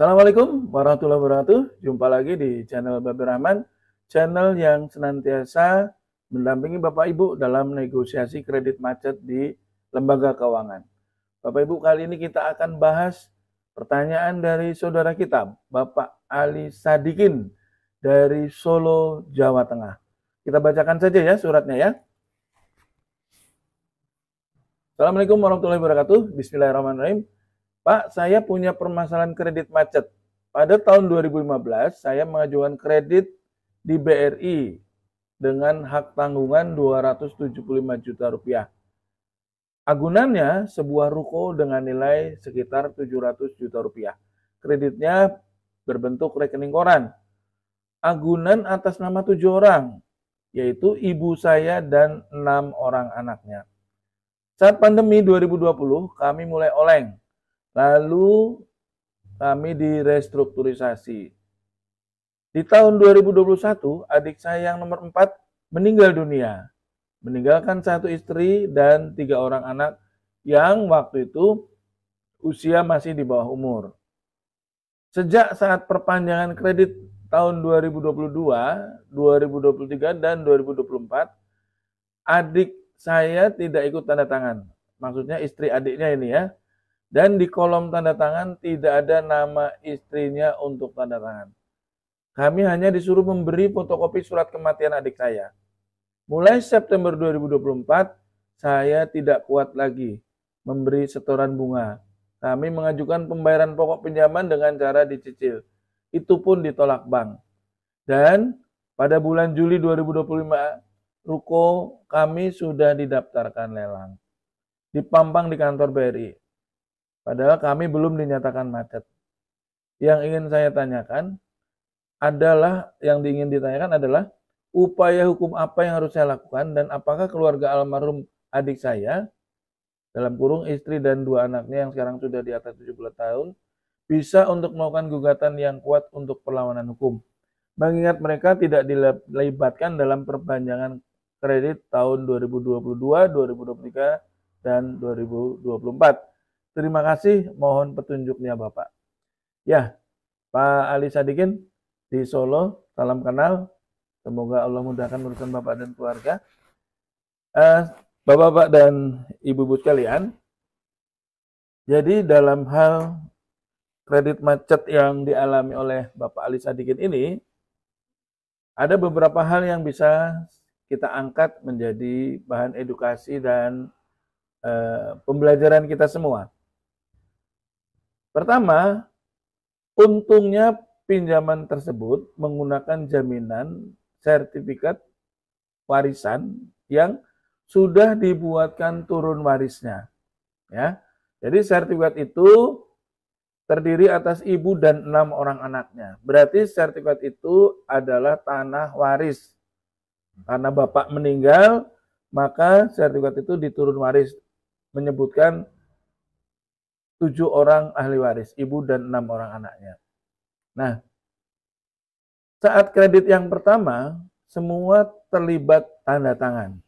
Assalamualaikum warahmatullahi wabarakatuh. Jumpa lagi di channel Babe Rahman, channel yang senantiasa mendampingi Bapak Ibu dalam negosiasi kredit macet di lembaga keuangan. Bapak Ibu, kali ini kita akan bahas pertanyaan dari saudara kita, Bapak Ali Sadikin dari Solo, Jawa Tengah. Kita bacakan saja ya suratnya ya. Assalamualaikum warahmatullahi wabarakatuh. Bismillahirrahmanirrahim. Pak, saya punya permasalahan kredit macet. Pada tahun 2015, saya mengajukan kredit di BRI dengan hak tanggungan 275 juta rupiah. Agunannya sebuah ruko dengan nilai sekitar 700 juta rupiah. Kreditnya berbentuk rekening koran. Agunan atas nama 7 orang, yaitu ibu saya dan 6 orang anaknya. Saat pandemi 2020, kami mulai oleng. Lalu kami direstrukturisasi. Di tahun 2021, adik saya yang nomor 4 meninggal dunia. Meninggalkan 1 istri dan 3 orang anak yang waktu itu usia masih di bawah umur. Sejak saat perpanjangan kredit tahun 2022, 2023, dan 2024, adik saya tidak ikut tanda tangan. Maksudnya istri adiknya ini ya. Dan di kolom tanda tangan tidak ada nama istrinya untuk tanda tangan. Kami hanya disuruh memberi fotokopi surat kematian adik saya. Mulai September 2024, saya tidak kuat lagi memberi setoran bunga. Kami mengajukan pembayaran pokok pinjaman dengan cara dicicil. Itu pun ditolak bank. Dan pada bulan Juli 2025, ruko kami sudah didaftarkan lelang. Dipampang di kantor BRI. Padahal kami belum dinyatakan macet. Yang ingin saya tanyakan adalah upaya hukum apa yang harus saya lakukan dan apakah keluarga almarhum adik saya, dalam kurung istri dan 2 anaknya yang sekarang sudah di atas 70 tahun, bisa untuk melakukan gugatan yang kuat untuk perlawanan hukum. Mengingat mereka tidak dilibatkan dalam perpanjangan kredit tahun 2022, 2023, dan 2024. Terima kasih, mohon petunjuknya Bapak. Ya, Pak Ali Sadikin di Solo, salam kenal. Semoga Allah mudahkan urusan Bapak dan keluarga. Bapak-bapak dan ibu-ibu sekalian, jadi dalam hal kredit macet yang dialami oleh Bapak Ali Sadikin ini, ada beberapa hal yang bisa kita angkat menjadi bahan edukasi dan pembelajaran kita semua. Pertama, untungnya pinjaman tersebut menggunakan jaminan sertifikat warisan yang sudah dibuatkan turun warisnya. Ya. Jadi sertifikat itu terdiri atas ibu dan 6 orang anaknya. Berarti sertifikat itu adalah tanah waris. Karena bapak meninggal, maka sertifikat itu diturun waris, menyebutkan 7 orang ahli waris, ibu dan 6 orang anaknya. Nah, saat kredit yang pertama, semua terlibat tanda tangan.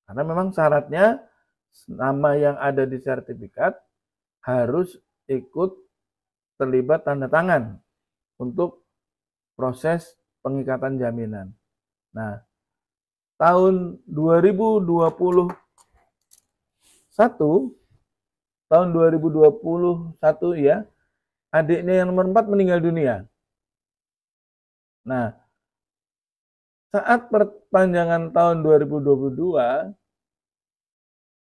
Karena memang syaratnya nama yang ada di sertifikat harus ikut terlibat tanda tangan untuk proses pengikatan jaminan. Nah, tahun 2021 ya, adiknya yang nomor 4 meninggal dunia. Nah, saat perpanjangan tahun 2022,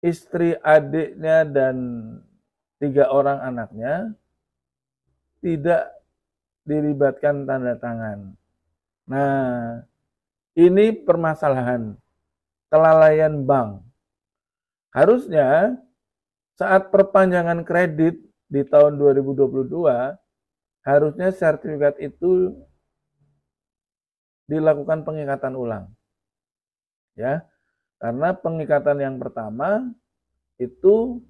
istri adiknya dan 3 orang anaknya tidak dilibatkan tanda tangan. Nah, ini permasalahan kelalaian bank. Harusnya saat perpanjangan kredit di tahun 2022, harusnya sertifikat itu dilakukan pengikatan ulang. Ya. Karena pengikatan yang pertama itu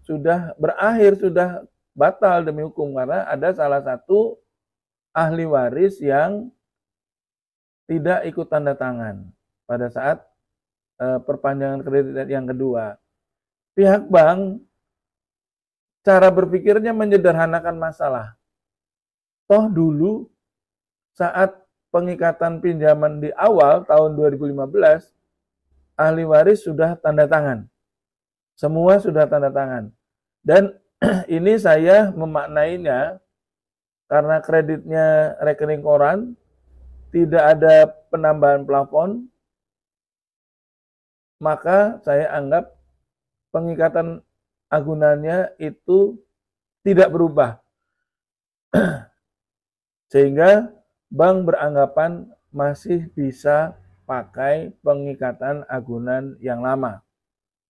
sudah berakhir, sudah batal demi hukum karena ada salah satu ahli waris yang tidak ikut tanda tangan pada saat perpanjangan kredit yang kedua. Pihak bank cara berpikirnya menyederhanakan masalah. Toh dulu saat pengikatan pinjaman di awal tahun 2015, ahli waris sudah tanda tangan. Semua sudah tanda tangan. Dan ini saya memaknainya karena kreditnya rekening koran, tidak ada penambahan plafon, maka saya anggap pengikatan agunannya itu tidak berubah. Sehingga bank beranggapan masih bisa pakai pengikatan agunan yang lama.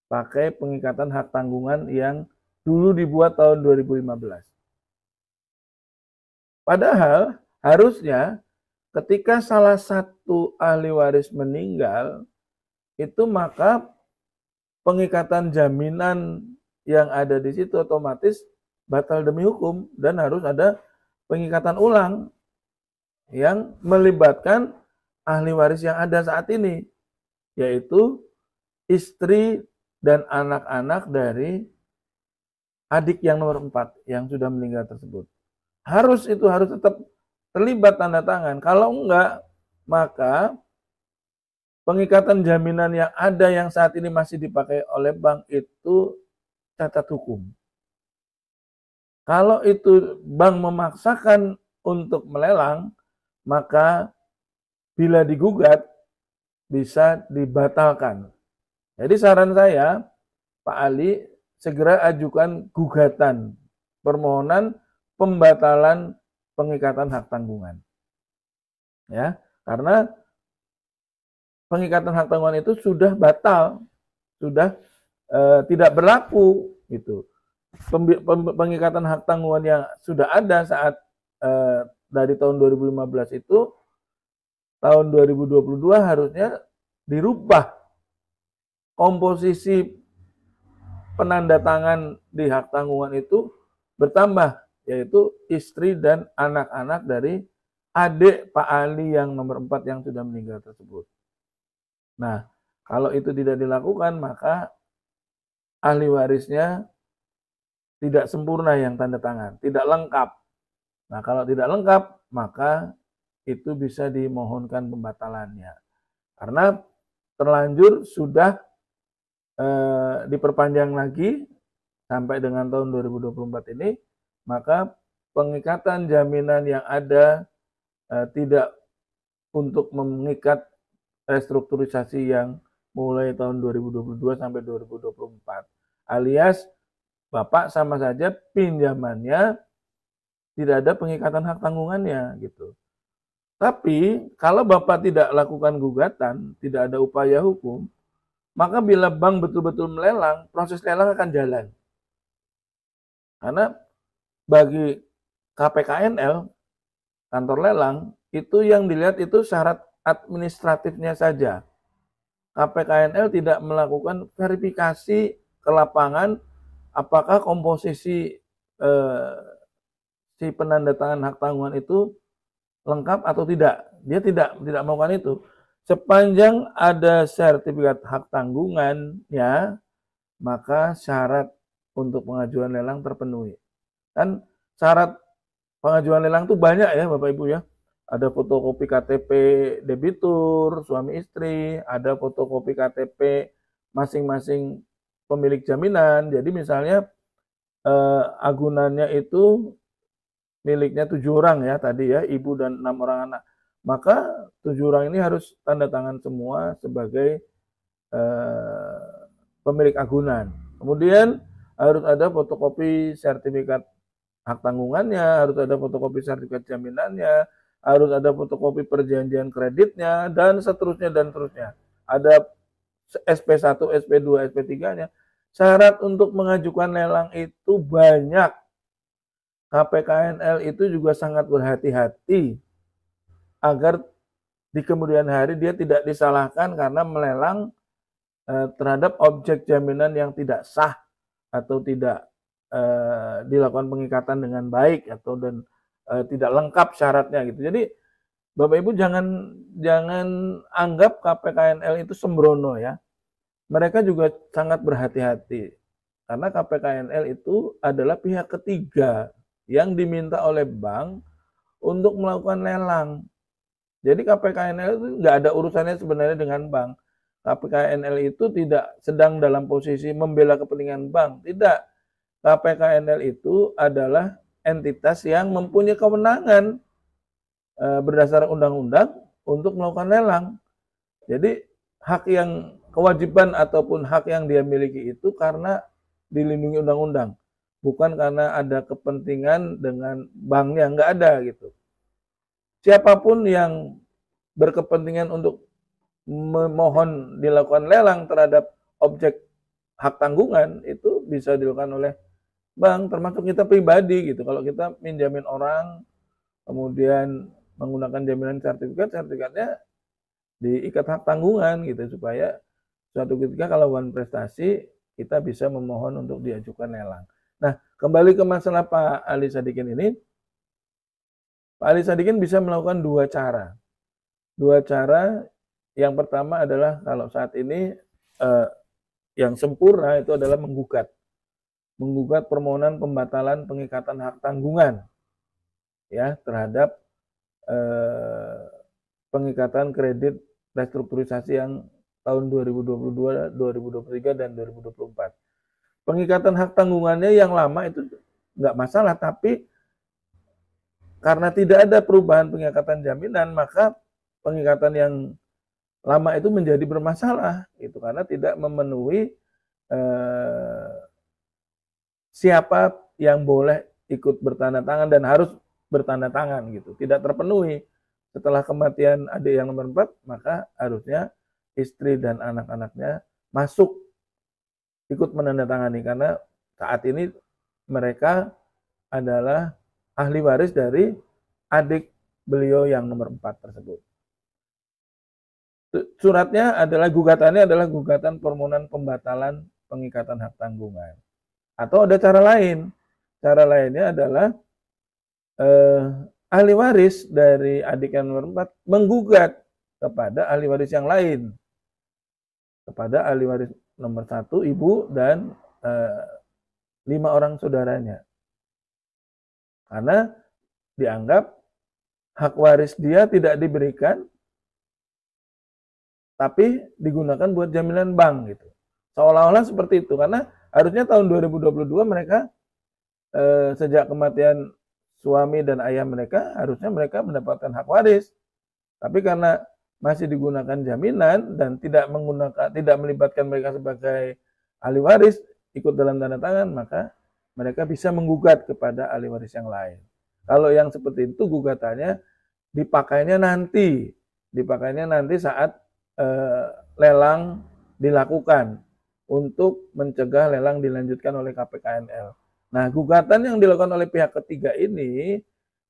Pakai pengikatan hak tanggungan yang dulu dibuat tahun 2015. Padahal harusnya ketika salah satu ahli waris meninggal, itu maka pengikatan jaminan yang ada di situ otomatis batal demi hukum dan harus ada pengikatan ulang yang melibatkan ahli waris yang ada saat ini, yaitu istri dan anak-anak dari adik yang nomor 4 yang sudah meninggal tersebut. Harus tetap terlibat tanda tangan. Kalau enggak, maka pengikatan jaminan yang ada yang saat ini masih dipakai oleh bank itu cacat hukum. Kalau itu bank memaksakan untuk melelang, maka bila digugat bisa dibatalkan. Jadi saran saya, Pak Ali, segera ajukan gugatan permohonan pembatalan pengikatan hak tanggungan. Ya, karena pengikatan hak tanggungan itu sudah batal, sudah tidak berlaku gitu. Pengikatan hak tanggungan yang sudah ada saat dari tahun 2015 itu tahun 2022 harusnya dirubah komposisi penandatangan di hak tanggungan itu bertambah, yaitu istri dan anak-anak dari adik Pak Ali yang nomor 4 yang sudah meninggal tersebut. Nah, kalau itu tidak dilakukan, maka ahli warisnya tidak sempurna yang tanda tangan, tidak lengkap. Nah, kalau tidak lengkap, maka itu bisa dimohonkan pembatalannya. Karena terlanjur sudah diperpanjang lagi sampai dengan tahun 2024 ini, maka pengikatan jaminan yang ada tidak untuk mengikat restrukturisasi yang mulai tahun 2022 sampai 2024. Alias Bapak sama saja pinjamannya tidak ada pengikatan hak tanggungannya gitu. Tapi kalau Bapak tidak lakukan gugatan, tidak ada upaya hukum, maka bila bank betul-betul melelang, proses lelang akan jalan. Karena bagi KPKNL, kantor lelang, itu yang dilihat itu syarat administratifnya saja. KPKNL tidak melakukan verifikasi ke lapangan apakah komposisi si penandatangan hak tanggungan itu lengkap atau tidak. Dia tidak melakukan itu. Sepanjang ada sertifikat hak tanggungannya, maka syarat untuk pengajuan lelang terpenuhi. Kan syarat pengajuan lelang itu banyak ya Bapak Ibu ya. Ada fotokopi KTP debitur, suami istri, ada fotokopi KTP masing-masing pemilik jaminan. Jadi misalnya agunannya itu miliknya 7 orang ya tadi ya, ibu dan 6 orang anak. Maka 7 orang ini harus tanda tangan semua sebagai pemilik agunan. Kemudian harus ada fotokopi sertifikat hak tanggungannya, harus ada fotokopi sertifikat jaminannya, harus ada fotokopi perjanjian kreditnya, dan seterusnya dan seterusnya. Ada SP1, SP2, SP3-nya. Syarat untuk mengajukan lelang itu banyak. KPKNL itu juga sangat berhati-hati agar di kemudian hari dia tidak disalahkan karena melelang terhadap objek jaminan yang tidak sah atau tidak dilakukan pengikatan dengan baik atau dan tidak lengkap syaratnya gitu. Jadi Bapak Ibu jangan anggap KPKNL itu sembrono ya. Mereka juga sangat berhati-hati Karena KPKNL itu adalah pihak ketiga yang diminta oleh bank untuk melakukan lelang. Jadi KPKNL itu nggak ada urusannya sebenarnya dengan bank. KPKNL itu tidak sedang dalam posisi membela kepentingan bank. Tidak. KPKNL itu adalah entitas yang mempunyai kewenangan berdasar undang-undang untuk melakukan lelang. Jadi kewajiban ataupun hak yang dia miliki itu karena dilindungi undang-undang, bukan karena ada kepentingan dengan banknya, nggak ada gitu. Siapapun yang berkepentingan untuk memohon dilakukan lelang terhadap objek hak tanggungan itu bisa dilakukan oleh bank, termasuk kita pribadi gitu. Kalau kita minjamin orang, kemudian menggunakan jaminan sertifikatnya diikat hak tanggungan gitu, supaya suatu ketika kalau one prestasi kita bisa memohon untuk diajukan lelang. Nah, kembali ke masalah Pak Ali Sadikin ini, Pak Ali Sadikin bisa melakukan dua cara. Dua cara, yang pertama adalah kalau saat ini yang sempurna itu adalah menggugat permohonan pembatalan pengikatan hak tanggungan ya terhadap pengikatan kredit restrukturisasi yang tahun 2022, 2023 dan 2024. Pengikatan hak tanggungannya yang lama itu nggak masalah, tapi karena tidak ada perubahan pengikatan jaminan, maka pengikatan yang lama itu menjadi bermasalah gitu, karena tidak memenuhi siapa yang boleh ikut bertanda tangan dan harus bertanda tangan gitu, tidak terpenuhi. Setelah kematian adik yang nomor 4, maka harusnya istri dan anak-anaknya masuk ikut menandatangani, karena saat ini mereka adalah ahli waris dari adik beliau yang nomor 4 tersebut. Suratnya adalah, gugatannya adalah gugatan permohonan pembatalan pengikatan hak tanggungan. Atau ada cara lain. Cara lainnya adalah ahli waris dari adik yang nomor 4 menggugat kepada ahli waris yang lain. Kepada ahli waris nomor 1, ibu, dan 5 orang saudaranya. Karena dianggap hak waris dia tidak diberikan, tapi digunakan buat jaminan bank gitu. Seolah-olah seperti itu, karena harusnya tahun 2022 mereka sejak kematian suami dan ayah mereka, harusnya mereka mendapatkan hak waris. Tapi karena masih digunakan jaminan dan tidak melibatkan mereka sebagai ahli waris ikut dalam tanda tangan, maka mereka bisa menggugat kepada ahli waris yang lain. Kalau yang seperti itu gugatannya dipakainya nanti saat lelang dilakukan untuk mencegah lelang dilanjutkan oleh KPKNL. Nah, gugatan yang dilakukan oleh pihak ketiga ini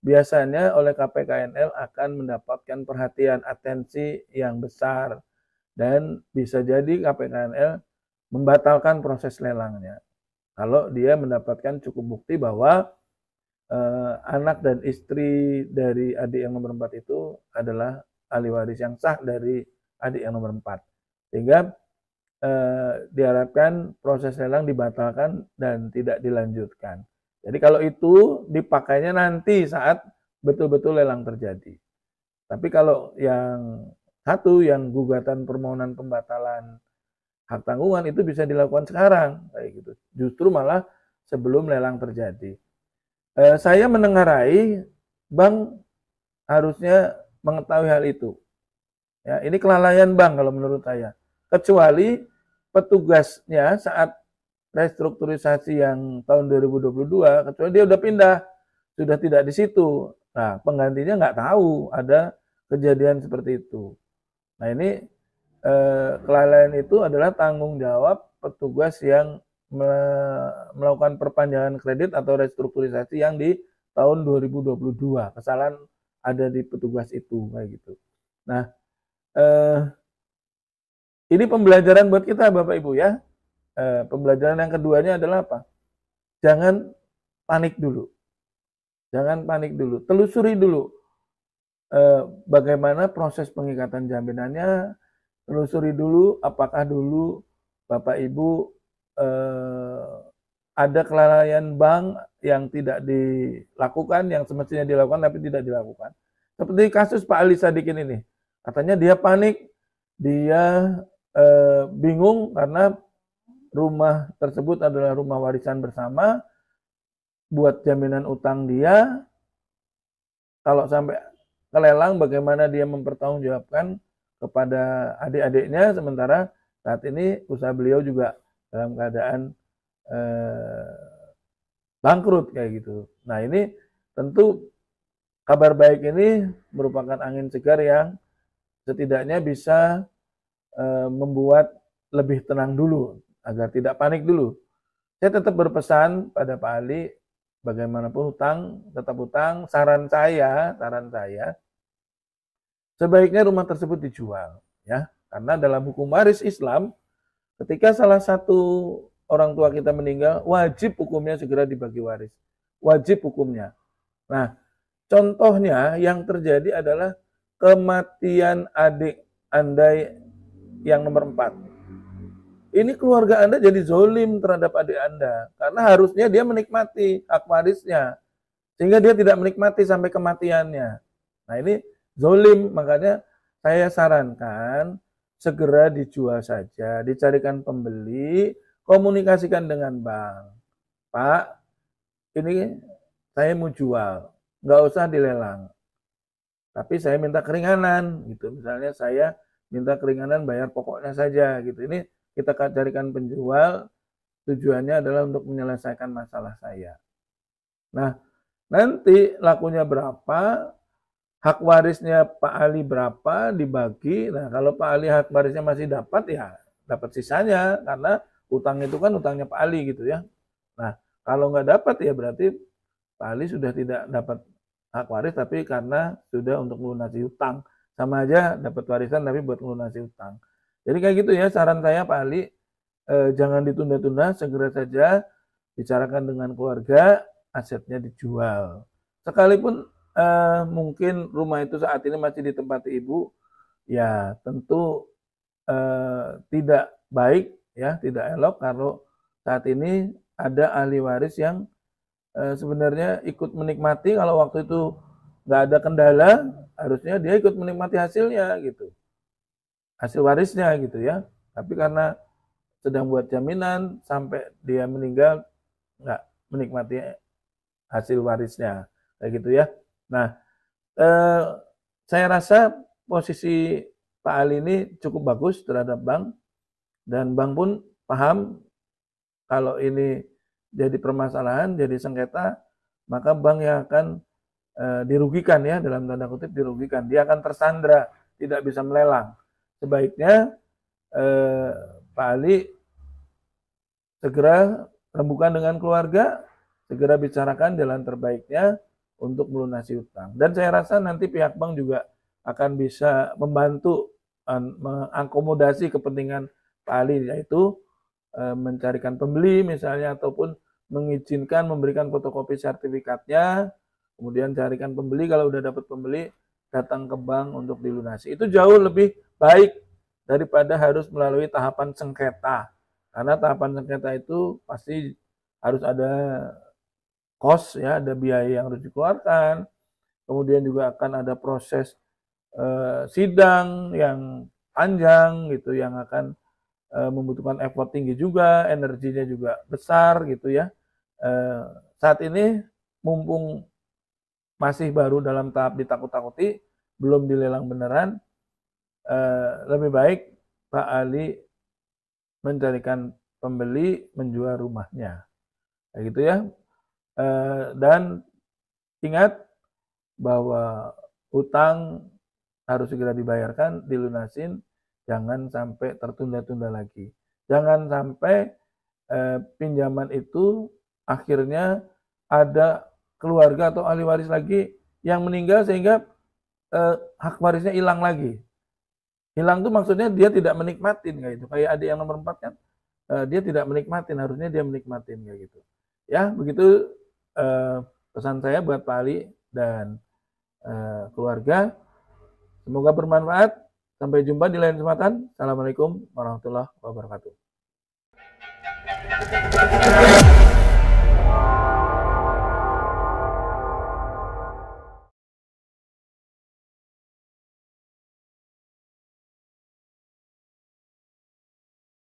biasanya oleh KPKNL akan mendapatkan perhatian, atensi yang besar, dan bisa jadi KPKNL membatalkan proses lelangnya kalau dia mendapatkan cukup bukti bahwa anak dan istri dari adik yang nomor 4 itu adalah ahli waris yang sah dari adik yang nomor 4. Sehingga diharapkan proses lelang dibatalkan dan tidak dilanjutkan. Jadi kalau itu dipakainya nanti saat betul-betul lelang terjadi. Tapi kalau yang satu, yang gugatan permohonan pembatalan hak tanggungan, itu bisa dilakukan sekarang, kayak gitu. Justru malah sebelum lelang terjadi. Saya menengarai bank harusnya mengetahui hal itu. Ya, ini kelalaian bank kalau menurut saya. Kecuali petugasnya saat restrukturisasi yang tahun 2022, kecuali dia udah pindah, sudah tidak di situ. Nah, penggantinya nggak tahu ada kejadian seperti itu. Nah, ini kelalaian itu adalah tanggung jawab petugas yang melakukan perpanjangan kredit atau restrukturisasi yang di tahun 2022. Kesalahan ada di petugas itu, kayak gitu. Nah, ini pembelajaran buat kita Bapak Ibu ya. Pembelajaran yang keduanya adalah apa? Jangan panik dulu. Jangan panik dulu. Telusuri dulu bagaimana proses pengikatan jaminannya. Telusuri dulu apakah dulu Bapak Ibu ada kelalaian bank yang tidak dilakukan, yang semestinya dilakukan tapi tidak dilakukan. Seperti kasus Pak Ali Sadikin ini, katanya dia panik, dia bingung karena rumah tersebut adalah rumah warisan bersama, buat jaminan utang dia, kalau sampai kelelang bagaimana dia mempertanggungjawabkan kepada adik-adiknya, sementara saat ini usaha beliau juga dalam keadaan bangkrut kayak gitu. Nah ini tentu kabar baik ini merupakan angin segar yang setidaknya bisa membuat lebih tenang dulu, agar tidak panik dulu. Saya tetap berpesan pada Pak Ali, bagaimanapun hutang, tetap hutang. Saran saya, sebaiknya rumah tersebut dijual, ya. Karena dalam hukum waris Islam, ketika salah satu orang tua kita meninggal, wajib hukumnya segera dibagi waris. Wajib hukumnya. Nah, contohnya yang terjadi adalah kematian adik Anda yang nomor 4. Ini keluarga Anda jadi zolim terhadap adik Anda. Karena harusnya dia menikmati hak warisnya. Sehingga dia tidak menikmati sampai kematiannya. Nah ini zolim, makanya saya sarankan segera dijual saja. Dicarikan pembeli, komunikasikan dengan bank. Pak, ini saya mau jual, nggak usah dilelang. Tapi saya minta keringanan, gitu. Misalnya saya minta keringanan bayar pokoknya saja, gitu. Ini kita carikan penjual, tujuannya adalah untuk menyelesaikan masalah saya. Nah, nanti lakunya berapa, hak warisnya Pak Ali berapa, dibagi. Nah, kalau Pak Ali hak warisnya masih dapat, ya dapat sisanya, karena utang itu kan utangnya Pak Ali gitu ya. Nah, kalau nggak dapat ya berarti Pak Ali sudah tidak dapat hak waris, tapi karena sudah untuk melunasi utang. Sama aja dapat warisan tapi buat melunasi utang. Jadi kayak gitu ya saran saya Pak Ali, jangan ditunda-tunda, segera saja bicarakan dengan keluarga, asetnya dijual. Sekalipun mungkin rumah itu saat ini masih ditempati ibu, ya tentu tidak baik, ya tidak elok kalau saat ini ada ahli waris yang sebenarnya ikut menikmati. Kalau waktu itu nggak ada kendala, harusnya dia ikut menikmati hasilnya gitu. Hasil warisnya gitu ya. Tapi karena sedang buat jaminan sampai dia meninggal nggak menikmati hasil warisnya kayak gitu ya. Nah, saya rasa posisi Pak Ali ini cukup bagus terhadap bank, dan bank pun paham kalau ini jadi permasalahan, jadi sengketa, maka bank yang akan dirugikan, ya dalam tanda kutip dirugikan, dia akan tersandra, tidak bisa melelang. Sebaiknya Pak Ali segera rembukan dengan keluarga, segera bicarakan jalan terbaiknya untuk melunasi utang. Dan saya rasa nanti pihak bank juga akan bisa membantu mengakomodasi kepentingan Pak Ali, yaitu mencarikan pembeli misalnya, ataupun mengizinkan memberikan fotokopi sertifikatnya, kemudian carikan pembeli, kalau udah dapat pembeli datang ke bank untuk dilunasi. Itu jauh lebih baik daripada harus melalui tahapan sengketa. Karena tahapan sengketa itu pasti harus ada cost, ya, ada biaya yang harus dikeluarkan. Kemudian juga akan ada proses sidang yang panjang gitu, yang akan membutuhkan effort tinggi juga, energinya juga besar gitu ya. Saat ini mumpung masih baru dalam tahap ditakut-takuti, belum dilelang beneran, lebih baik Pak Ali mencarikan pembeli, menjual rumahnya, kayak gitu ya. Dan ingat bahwa utang harus segera dibayarkan, dilunasin, jangan sampai tertunda-tunda lagi. Jangan sampai pinjaman itu akhirnya ada keluarga atau ahli waris lagi yang meninggal sehingga hak warisnya hilang lagi. Hilang tuh maksudnya dia tidak menikmatin kayak itu. Kayak adik yang nomor 4 kan, dia tidak menikmatin, harusnya dia menikmatin kayak gitu. Ya, begitu pesan saya buat Pak Ali dan keluarga. Semoga bermanfaat. Sampai jumpa di lain kesempatan. Assalamualaikum warahmatullahi wabarakatuh.